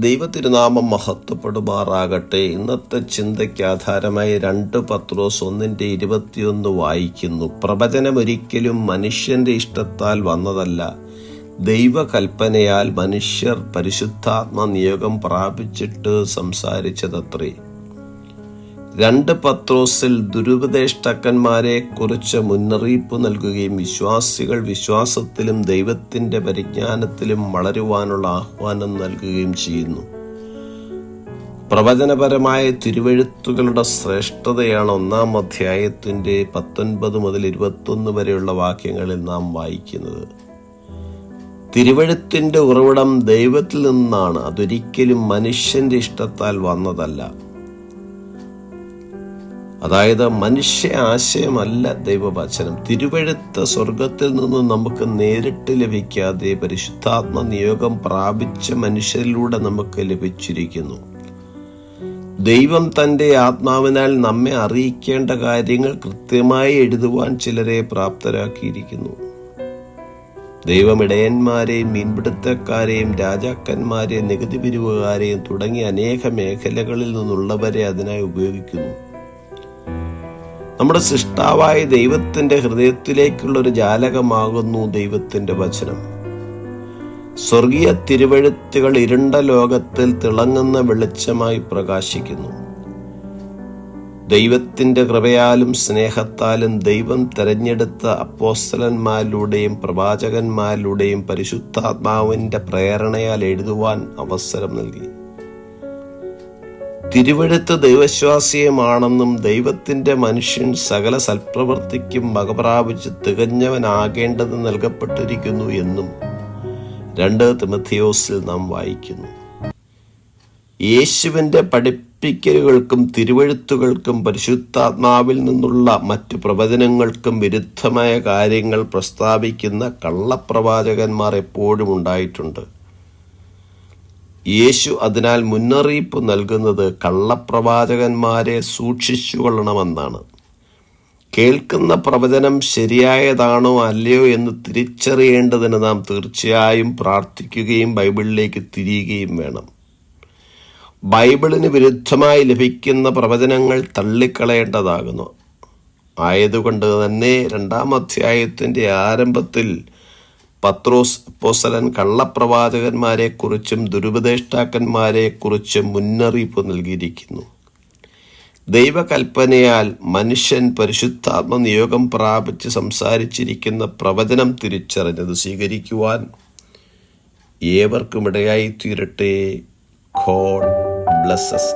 ദൈവതിരുനാമം മഹത്വപ്പെടുമാറാകട്ടെ. ഇന്നത്തെ ചിന്തയ്ക്ക് ആധാരമായി 2 പത്രോസ് 1:21 വായിക്കുന്നു. പ്രവചനമൊരിക്കലും മനുഷ്യന്റെ ഇഷ്ടത്താൽ വന്നതല്ല, ദൈവകൽപ്പനയാൽ മനുഷ്യർ പരിശുദ്ധാത്മ നിയോഗം പ്രാപിച്ചിട്ട് സംസാരിച്ചതത്രേ. 2 പത്രോസിൽ ദുരുപദേഷ്ടാക്കന്മാരെ കുറിച്ച് മുന്നറിയിപ്പ് നൽകുകയും വിശ്വാസികൾ വിശ്വാസത്തിലും ദൈവത്തിന്റെ പരിജ്ഞാനത്തിലും വളരുവാനുള്ള ആഹ്വാനം നൽകുകയും ചെയ്യുന്നു. പ്രവചനപരമായ തിരുവെഴുത്തുകളുടെ ശ്രേഷ്ഠതയാണ് 1-ാം അധ്യായത്തിന്റെ 19 മുതൽ 21 വരെയുള്ള വാക്യങ്ങളിൽ നാം വായിക്കുന്നത്. തിരുവെഴുത്തിന്റെ ഉറവിടം ദൈവത്തിൽ നിന്നാണ്, അതൊരിക്കലും മനുഷ്യന്റെ ഇഷ്ടത്താൽ വന്നതല്ല. അതായത് മനുഷ്യ ആശയമല്ല ദൈവവചനം. തിരുവെഴുത്ത് സ്വർഗത്തിൽ നിന്ന് നമുക്ക് നേരിട്ട് ലഭിക്കാതെ പരിശുദ്ധാത്മ നിയോഗം പ്രാപിച്ച മനുഷ്യരിലൂടെ നമുക്ക് ലഭിച്ചിരിക്കുന്നു. ദൈവം തന്റെ ആത്മാവിനാൽ നമ്മെ അറിയിക്കേണ്ട കാര്യങ്ങൾ കൃത്യമായി എഴുതുവാൻ ചിലരെ പ്രാപ്തരാക്കിയിരിക്കുന്നു. ദൈവം ഇടയന്മാരെയും മീൻപിടുത്തക്കാരെയും രാജാക്കന്മാരെയും നികുതി പിരിവുകാരെയും തുടങ്ങിയ അനേക മേഖലകളിൽ നിന്നുള്ളവരെ അതിനായി ഉപയോഗിക്കുന്നു. നമ്മുടെ സൃഷ്ടാവായ ദൈവത്തിന്റെ ഹൃദയത്തിലേക്കുള്ള ഒരു ജാലകമാകുന്നു ദൈവത്തിന്റെ വചനം. സ്വർഗീയ തിരുവെഴുത്തുകൾ ഇരുണ്ട ലോകത്തിൽ തിളങ്ങുന്ന വെളിച്ചമായി പ്രകാശിക്കുന്നു. ദൈവത്തിന്റെ കൃപയാലും സ്നേഹത്താലും ദൈവം തെരഞ്ഞെടുത്ത അപ്പോസ്തലന്മാരിലൂടെയും പ്രവാചകന്മാരിലൂടെയും പരിശുദ്ധാത്മാവിന്റെ പ്രേരണയാൽ എഴുതുവാൻ അവസരം നൽകി. തിരുവെഴുത്ത് ദൈവശ്വാസ്യമാണെന്നും ദൈവത്തിന്റെ മനുഷ്യൻ സകല സൽപ്രവൃത്തിക്കും വകപ്രാപിച്ച് തികഞ്ഞവനാകേണ്ടത് നൽകപ്പെട്ടിരിക്കുന്നു എന്നും 2 തിമോഥെയോസിൽ നാം വായിക്കുന്നു. യേശുവിന്റെ പഠിപ്പിക്കലുകൾക്കും തിരുവെഴുത്തുകൾക്കും പരിശുദ്ധാത്മാവിൽ നിന്നുള്ള മറ്റു പ്രവചനങ്ങൾക്കും വിരുദ്ധമായ കാര്യങ്ങൾ പ്രസ്താവിക്കുന്ന കള്ളപ്രവാചകന്മാർ എപ്പോഴും ഉണ്ടായിട്ടുണ്ട്. യേശു അതിനാൽ മുന്നറിയിപ്പ് നൽകുന്നത് കള്ളപ്രവാചകന്മാരെ സൂക്ഷിച്ചുകൊള്ളണമെന്നാണ്. കേൾക്കുന്ന പ്രവചനം ശരിയായതാണോ അല്ലയോ എന്ന് തിരിച്ചറിയേണ്ടതിന് നാം തീർച്ചയായും പ്രാർത്ഥിക്കുകയും ബൈബിളിലേക്ക് തിരിയുകയും വേണം. ബൈബിളിന് വിരുദ്ധമായി ലഭിക്കുന്ന പ്രവചനങ്ങൾ തള്ളിക്കളയേണ്ടതാകുന്നു. ആയതുകൊണ്ട് തന്നെ 2-ാം അധ്യായത്തിന്റെ ആരംഭത്തിൽ പത്രോസ് അപ്പോസ്തലൻ കള്ളപ്രവാചകന്മാരെക്കുറിച്ചും ദുരുപദേഷ്ടാക്കന്മാരെക്കുറിച്ചും മുന്നറിയിപ്പ് നൽകിയിരിക്കുന്നു. ദൈവകൽപ്പനയാൽ മനുഷ്യൻ പരിശുദ്ധാത്മ നിയോഗം പ്രാപിച്ച് സംസാരിച്ചിരിക്കുന്ന പ്രവചനം തിരിച്ചറിഞ്ഞത് സ്വീകരിക്കുവാൻ ഏവർക്കും ഇടയായി തീരട്ടെ. God bless us.